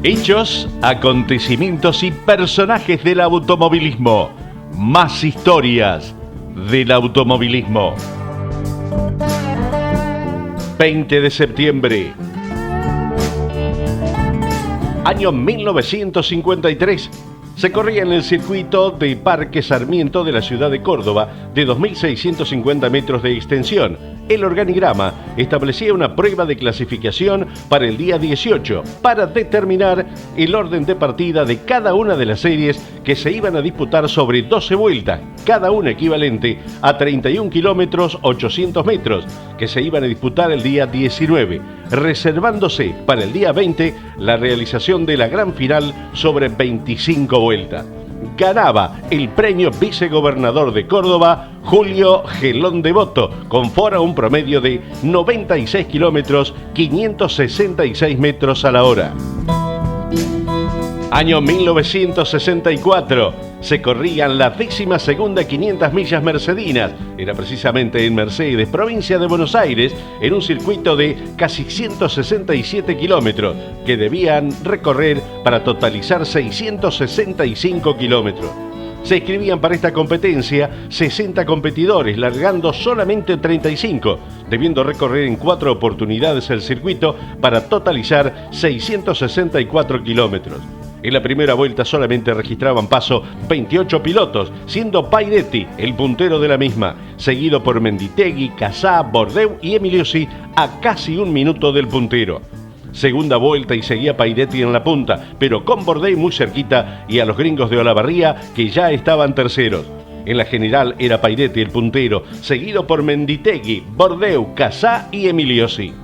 Hechos, acontecimientos y personajes del automovilismo. Más historias del automovilismo. 20 de septiembre. Año 1953. Se corría en el circuito de Parque Sarmiento de la ciudad de Córdoba, de 2.650 metros de extensión. El organigrama establecía una prueba de clasificación para el día 18 para determinar el orden de partida de cada una de las series que se iban a disputar sobre 12 vueltas, cada una equivalente a 31 kilómetros 800 metros, que se iban a disputar el día 19, reservándose para el día 20 la realización de la gran final sobre 25 vueltas. Ganaba el premio vicegobernador de Córdoba, Julio Gelón Devoto, con fora un promedio de 96 kilómetros 566 metros a la hora. Año 1964. Se corrían la 12ª 500 millas mercedinas. Era precisamente en Mercedes, provincia de Buenos Aires, en un circuito de casi 167 kilómetros que debían recorrer para totalizar 665 kilómetros. Se inscribían para esta competencia 60 competidores, largando solamente 35, debiendo recorrer en 4 oportunidades el circuito para totalizar 664 kilómetros. En la primera vuelta solamente registraban paso 28 pilotos, siendo Pairetti el puntero de la misma, seguido por Menditegui, Casá, Bordeu y Emiliosi a casi un minuto del puntero. Segunda vuelta y seguía Pairetti en la punta, pero con Bordeu muy cerquita y a los gringos de Olavarría que ya estaban terceros. En la general era Pairetti el puntero, seguido por Menditegui, Bordeu, Casá y Emiliosi.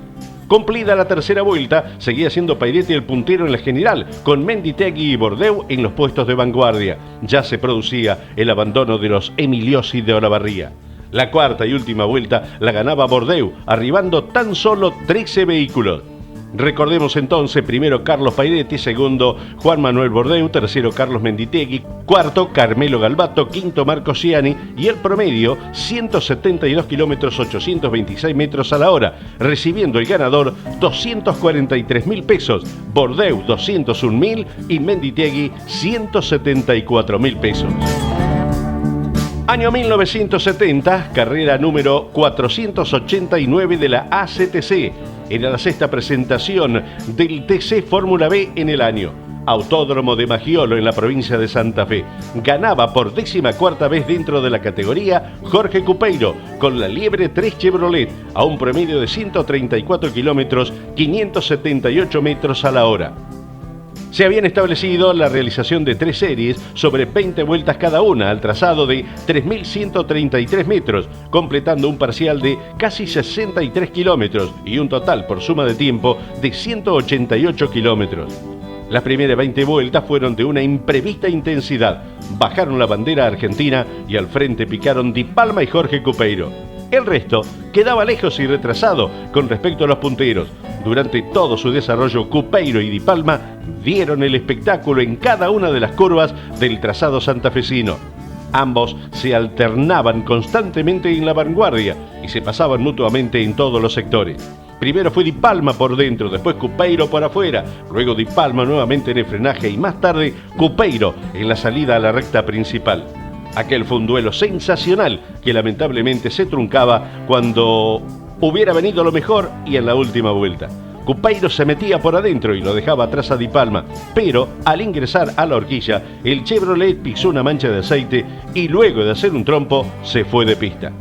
Cumplida la tercera vuelta, seguía siendo Pairetti el puntero en la general, con Menditegui y Bordeu en los puestos de vanguardia. Ya se producía el abandono de los Emiliosi de Olavarría. La cuarta y última vuelta la ganaba Bordeu, arribando tan solo 13 vehículos. Recordemos entonces, primero Carlos Pairetti, segundo Juan Manuel Bordeu, tercero Carlos Menditegui, cuarto Carmelo Galbato, quinto Marco Ciani y el promedio 172 kilómetros 826 metros a la hora, recibiendo el ganador 243.000 pesos, Bordeu 201.000 y Menditegui 174.000 pesos. Año 1970, carrera número 489 de la ACTC. Era la sexta presentación del TC Fórmula B en el año. Autódromo de Magiolo en la provincia de Santa Fe. Ganaba por 14ª vez dentro de la categoría Jorge Cupeiro con la Liebre 3 Chevrolet a un promedio de 134 kilómetros 578 metros a la hora. Se habían establecido la realización de 3 series sobre 20 vueltas cada una al trazado de 3.133 metros, completando un parcial de casi 63 kilómetros y un total por suma de tiempo de 188 kilómetros. Las primeras 20 vueltas fueron de una imprevista intensidad. Bajaron la bandera argentina y al frente picaron Di Palma y Jorge Cupeiro. El resto quedaba lejos y retrasado con respecto a los punteros. Durante todo su desarrollo, Cupeiro y Di Palma dieron el espectáculo en cada una de las curvas del trazado santafesino. Ambos se alternaban constantemente en la vanguardia y se pasaban mutuamente en todos los sectores. Primero fue Di Palma por dentro, después Cupeiro por afuera, luego Di Palma nuevamente en el frenaje y más tarde Cupeiro en la salida a la recta principal. Aquel fue un duelo sensacional que lamentablemente se truncaba cuando hubiera venido lo mejor y en la última vuelta. Cupeiro se metía por adentro y lo dejaba atrás a Di Palma, pero al ingresar a la horquilla, el Chevrolet pisó una mancha de aceite y luego de hacer un trompo se fue de pista.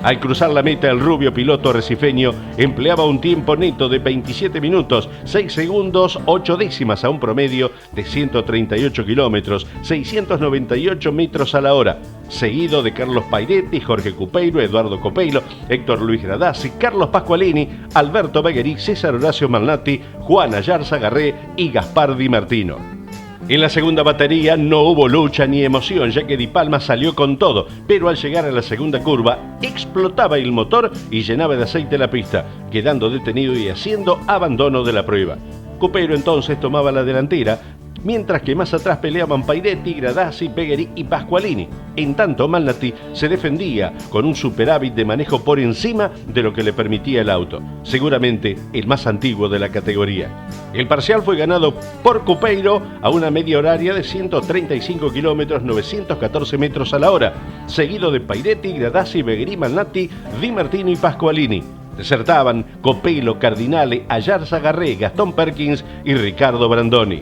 Al cruzar la meta, el rubio piloto recifeño empleaba un tiempo neto de 27 minutos, 6 segundos, 8 décimas a un promedio de 138 kilómetros, 698 metros a la hora, seguido de Carlos Pairetti, Jorge Cupeiro, Eduardo Copeilo, Héctor Luis Gradazzi, Carlos Pascualini, Alberto Beguerí, César Horacio Malnati, Juan Ayarza Garré y Gaspar Di Martino. En la segunda batería no hubo lucha ni emoción, ya que Di Palma salió con todo, pero al llegar a la segunda curva explotaba el motor y llenaba de aceite la pista, quedando detenido y haciendo abandono de la prueba. Cupeiro entonces tomaba la delantera, mientras que más atrás peleaban Pairetti, Gradazzi, Beguerí y Pascualini. En tanto, Malnati se defendía con un superávit de manejo por encima de lo que le permitía el auto, seguramente el más antiguo de la categoría. El parcial fue ganado por Cupeiro a una media horaria de 135 kilómetros 914 metros a la hora, seguido de Pairetti, Gradassi, Begherí, Malnati, Di Martino y Pasqualini. Desertaban Copelo, Cardinale, Ayarza Garré, Gastón Perkins y Ricardo Brandoni.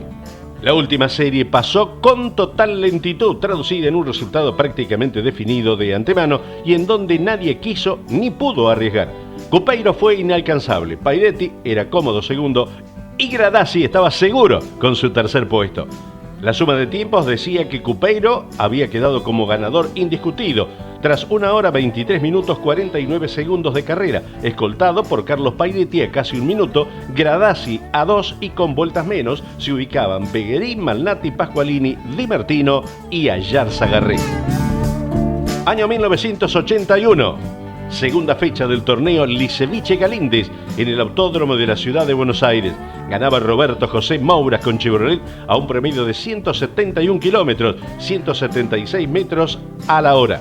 La última serie pasó con total lentitud, traducida en un resultado prácticamente definido de antemano y en donde nadie quiso ni pudo arriesgar. Cupeiro fue inalcanzable, Pairetti era cómodo segundo y Gradassi estaba seguro con su tercer puesto. La suma de tiempos decía que Cupeiro había quedado como ganador indiscutido tras 1 hora 23 minutos 49 segundos de carrera, escoltado por Carlos Pairetti a casi 1 minuto, Gradassi a 2 y con vueltas menos se ubicaban Begherí, Malnati, Pasqualini, Di Martino y Ayarza Garré. Año 1981. Segunda fecha del torneo Liceviche Galíndez en el Autódromo de la Ciudad de Buenos Aires. Ganaba Roberto José Mouras con Chevrolet a un promedio de 171 kilómetros, 176 metros a la hora.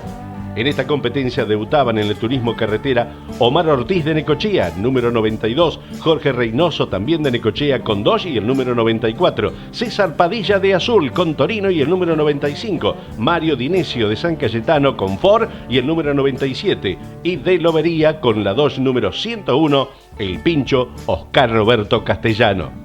En esta competencia debutaban en el turismo carretera Omar Ortiz de Necochea, número 92, Jorge Reynoso también de Necochea con Dodge y el número 94, César Padilla de Azul con Torino y el número 95, Mario Dinesio de San Cayetano con Ford y el número 97, y de Lobería con la Dodge número 101, el pincho Oscar Roberto Castellano.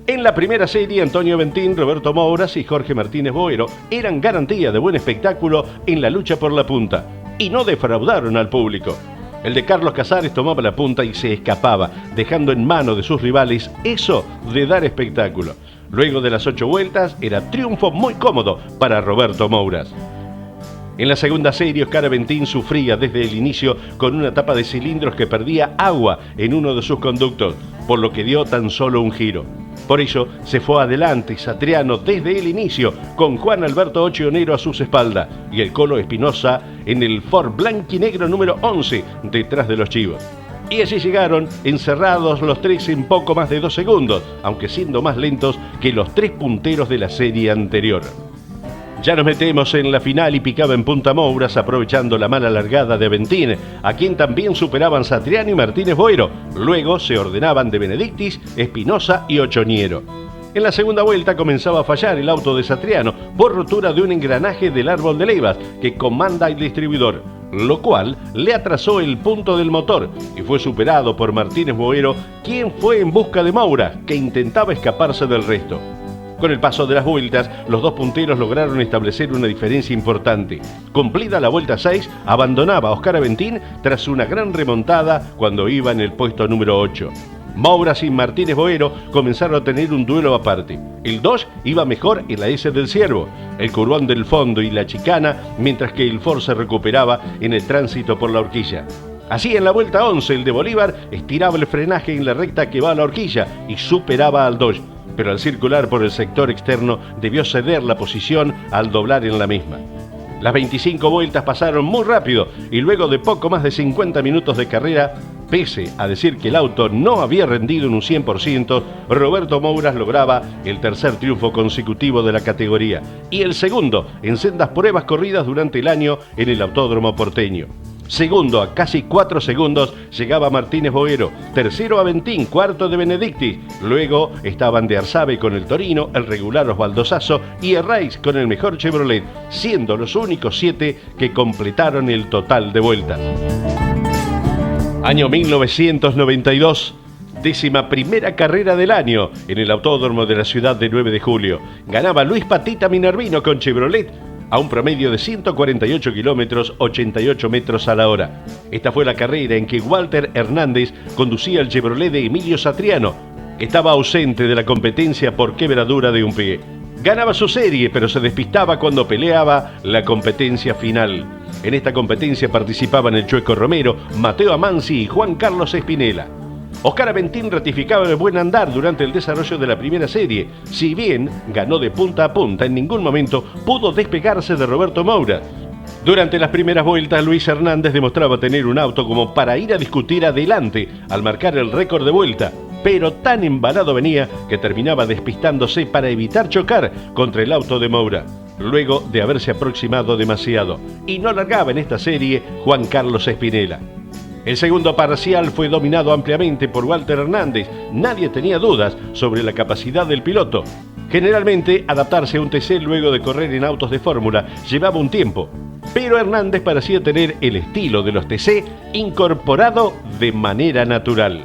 En la primera serie, Antonio Ventín, Roberto Mouras y Jorge Martínez Boero eran garantía de buen espectáculo en la lucha por la punta y no defraudaron al público. El de Carlos Casares tomaba la punta y se escapaba, dejando en manos de sus rivales eso de dar espectáculo. Luego de las 8 vueltas, era triunfo muy cómodo para Roberto Mouras. En la segunda serie, Oscar Aventín sufría desde el inicio con una tapa de cilindros que perdía agua en uno de sus conductos, por lo que dio tan solo un giro. Por ello, se fue adelante Satriano desde el inicio, con Juan Alberto Ochionero a sus espaldas y el Colo Espinosa en el Ford blanquinegro número 11 detrás de los chivos. Y allí llegaron encerrados los tres en poco más de 2 segundos, aunque siendo más lentos que los 3 punteros de la serie anterior. Ya nos metemos en la final y picaba en punta Mouras aprovechando la mala largada de Aventín, a quien también superaban Satriano y Martínez Boero. Luego se ordenaban de Benedictis, Espinosa y Ochoniero. En la segunda vuelta comenzaba a fallar el auto de Satriano por rotura de un engranaje del árbol de levas que comanda el distribuidor, lo cual le atrasó el punto del motor y fue superado por Martínez Boero, quien fue en busca de Mouras, que intentaba escaparse del resto. Con el paso de las vueltas, los 2 punteros lograron establecer una diferencia importante. Cumplida la vuelta 6, abandonaba a Oscar Aventín tras una gran remontada cuando iba en el puesto número 8. Mouras y Martínez Boero comenzaron a tener un duelo aparte. El Dodge iba mejor en la S del Ciervo, el Curvón del Fondo y la Chicana, mientras que el Ford se recuperaba en el tránsito por la horquilla. Así, en la vuelta 11, el de Bolívar estiraba el frenaje en la recta que va a la horquilla y superaba al Dodge, pero al circular por el sector externo debió ceder la posición al doblar en la misma. Las 25 vueltas pasaron muy rápido y luego de poco más de 50 minutos de carrera, pese a decir que el auto no había rendido en un 100%, Roberto Mouras lograba el tercer triunfo consecutivo de la categoría y el segundo en sendas pruebas corridas durante el año en el Autódromo porteño. Segundo, a casi 4 segundos, llegaba Martínez Boero. Tercero, Aventín. Cuarto, de Benedictis. Luego estaban de Arzabe con el Torino, el regular Osvaldo Sasso y Herraiz con el mejor Chevrolet, siendo los únicos 7 que completaron el total de vueltas. Año 1992. 11ª carrera del año en el Autódromo de la ciudad de 9 de julio. Ganaba Luis Patita Minervino con Chevrolet a un promedio de 148 kilómetros, 88 metros a la hora. Esta fue la carrera en que Walter Hernández conducía el Chevrolet de Emilio Satriano, que estaba ausente de la competencia por quebradura de un pie. Ganaba su serie, pero se despistaba cuando peleaba la competencia final. En esta competencia participaban el Chueco Romero, Mateo Amanzi y Juan Carlos Espinela. Oscar Aventín ratificaba el buen andar durante el desarrollo de la primera serie. Si bien ganó de punta a punta, en ningún momento pudo despegarse de Roberto Mouras. Durante las primeras vueltas, Luis Hernández demostraba tener un auto como para ir a discutir adelante al marcar el récord de vuelta, pero tan embalado venía que terminaba despistándose para evitar chocar contra el auto de Mouras, luego de haberse aproximado demasiado, y no largaba en esta serie Juan Carlos Espinela. El segundo parcial fue dominado ampliamente por Walter Hernández. Nadie tenía dudas sobre la capacidad del piloto. Generalmente, adaptarse a un TC luego de correr en autos de fórmula llevaba un tiempo, pero Hernández parecía tener el estilo de los TC incorporado de manera natural.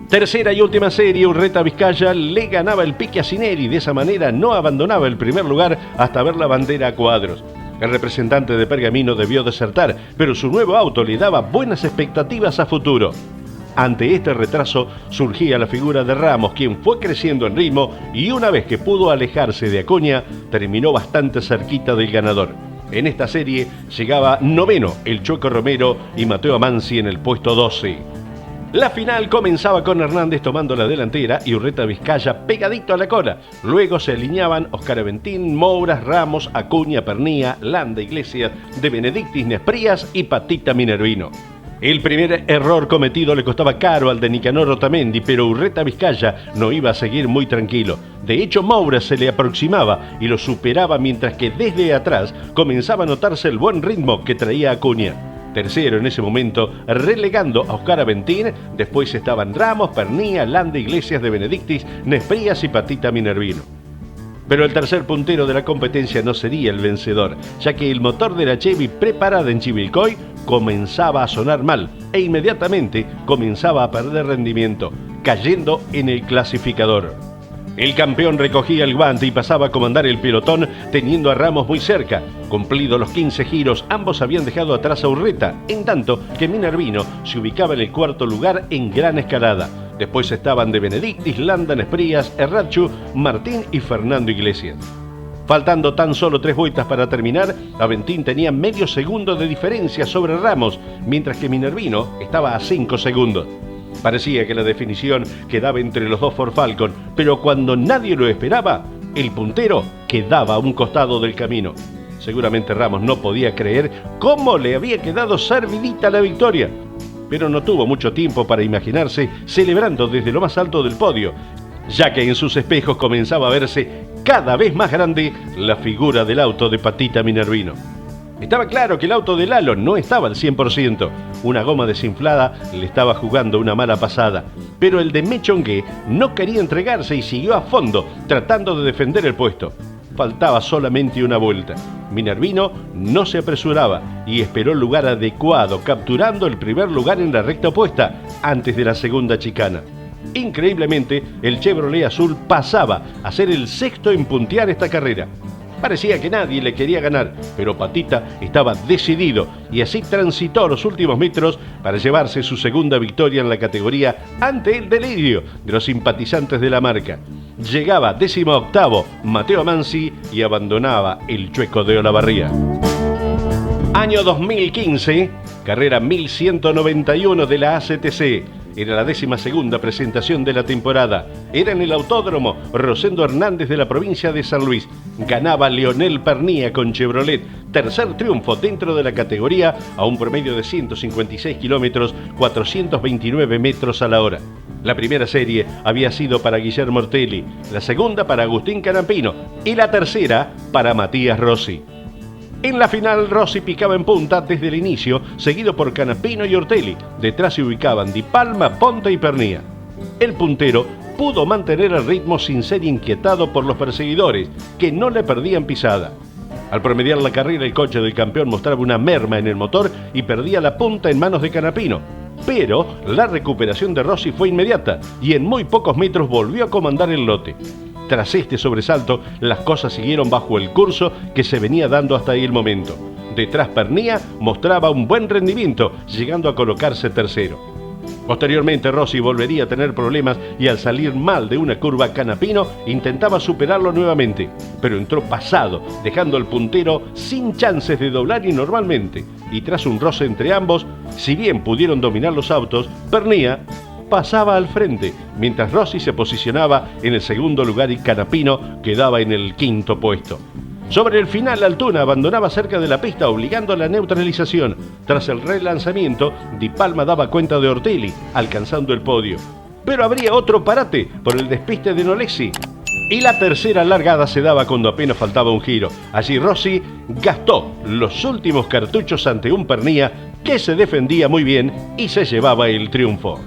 Tercera y última serie, Urreta Vizcaya le ganaba el pique a Cineri. De esa manera no abandonaba el primer lugar hasta ver la bandera a cuadros. El representante de Pergamino debió desertar, pero su nuevo auto le daba buenas expectativas a futuro. Ante este retraso surgía la figura de Ramos, quien fue creciendo en ritmo y una vez que pudo alejarse de Acuña, terminó bastante cerquita del ganador. En esta serie llegaba noveno el Chueco Romero y Mateo Amanzi en el puesto 12. La final comenzaba con Hernández tomando la delantera y Urreta Vizcaya pegadito a la cola. Luego se alineaban Óscar Aventín, Mouras, Ramos, Acuña, Pernía, Landa, Iglesias, De Benedictis, Nesprías y Patita Minervino. El primer error cometido le costaba caro al de Nicanor Otamendi, pero Urreta Vizcaya no iba a seguir muy tranquilo. De hecho, Mouras se le aproximaba y lo superaba, mientras que desde atrás comenzaba a notarse el buen ritmo que traía Acuña. Tercero en ese momento, relegando a Óscar Aventín. Después estaban Ramos, Pernía, Landa, Iglesias, De Benedictis, Nesprías y Patita Minervino. Pero el tercer puntero de la competencia no sería el vencedor, ya que el motor de la Chevy preparada en Chivilcoy comenzaba a sonar mal e inmediatamente comenzaba a perder rendimiento, cayendo en el clasificador. El campeón recogía el guante y pasaba a comandar el pelotón, teniendo a Ramos muy cerca. Cumplidos los 15 giros, ambos habían dejado atrás a Urreta, en tanto que Minervino se ubicaba en el cuarto lugar en gran escalada. Después estaban De Benedictis, Landa, Nesprías, Errachu, Martín y Fernando Iglesias. Faltando tan solo 3 vueltas para terminar, Aventín tenía medio segundo de diferencia sobre Ramos, mientras que Minervino estaba a 5 segundos. Parecía que la definición quedaba entre los dos Ford Falcon, pero cuando nadie lo esperaba, el puntero quedaba a un costado del camino. Seguramente Ramos no podía creer cómo le había quedado servidita la victoria, pero no tuvo mucho tiempo para imaginarse celebrando desde lo más alto del podio, ya que en sus espejos comenzaba a verse cada vez más grande la figura del auto de Patita Minervino. Estaba claro que el auto de Lalo no estaba al 100%. Una goma desinflada le estaba jugando una mala pasada. Pero el de Mechongué no quería entregarse y siguió a fondo, tratando de defender el puesto. Faltaba solamente una vuelta. Minervino no se apresuraba y esperó el lugar adecuado, capturando el primer lugar en la recta opuesta, antes de la segunda chicana. Increíblemente, el Chevrolet azul pasaba a ser el sexto en puntear esta carrera. Parecía que nadie le quería ganar, pero Patita estaba decidido y así transitó los últimos metros para llevarse su segunda victoria en la categoría ante el delirio de los simpatizantes de la marca. Llegaba 18º Mateo Amanzi y abandonaba el Chueco de Olavarría. Año 2015, carrera 1191 de la ACTC. Era la 12ª presentación de la temporada. Era en el Autódromo Rosendo Hernández de la provincia de San Luis. Ganaba Leonel Pernía con Chevrolet. Tercer triunfo dentro de la categoría a un promedio de 156 kilómetros, 429 metros a la hora. La primera serie había sido para Guillermo Ortelli, la segunda para Agustín Canapino y la tercera para Matías Rossi. En la final, Rossi picaba en punta desde el inicio, seguido por Canapino y Ortelli. Detrás se ubicaban Di Palma, Ponte y Pernía. El puntero pudo mantener el ritmo sin ser inquietado por los perseguidores, que no le perdían pisada. Al promediar la carrera, el coche del campeón mostraba una merma en el motor y perdía la punta en manos de Canapino. Pero la recuperación de Rossi fue inmediata y en muy pocos metros volvió a comandar el lote. Tras este sobresalto, las cosas siguieron bajo el curso que se venía dando hasta ahí el momento. Detrás Pernía mostraba un buen rendimiento, llegando a colocarse tercero. Posteriormente Rossi volvería a tener problemas y al salir mal de una curva Canapino intentaba superarlo nuevamente, pero entró pasado, dejando al puntero sin chances de doblar y normalmente. Y tras un roce entre ambos, si bien pudieron dominar los autos, Pernía pasaba al frente, mientras Rossi se posicionaba en el segundo lugar y Canapino quedaba en el quinto puesto. Sobre el final, Altuna abandonaba cerca de la pista, obligando a la neutralización. Tras el relanzamiento, Di Palma daba cuenta de Ortelli, alcanzando el podio. Pero habría otro parate por el despiste de Nolesi. Y la tercera largada se daba cuando apenas faltaba un giro. Allí Rossi gastó los últimos cartuchos ante un Pernía que se defendía muy bien y se llevaba el triunfo.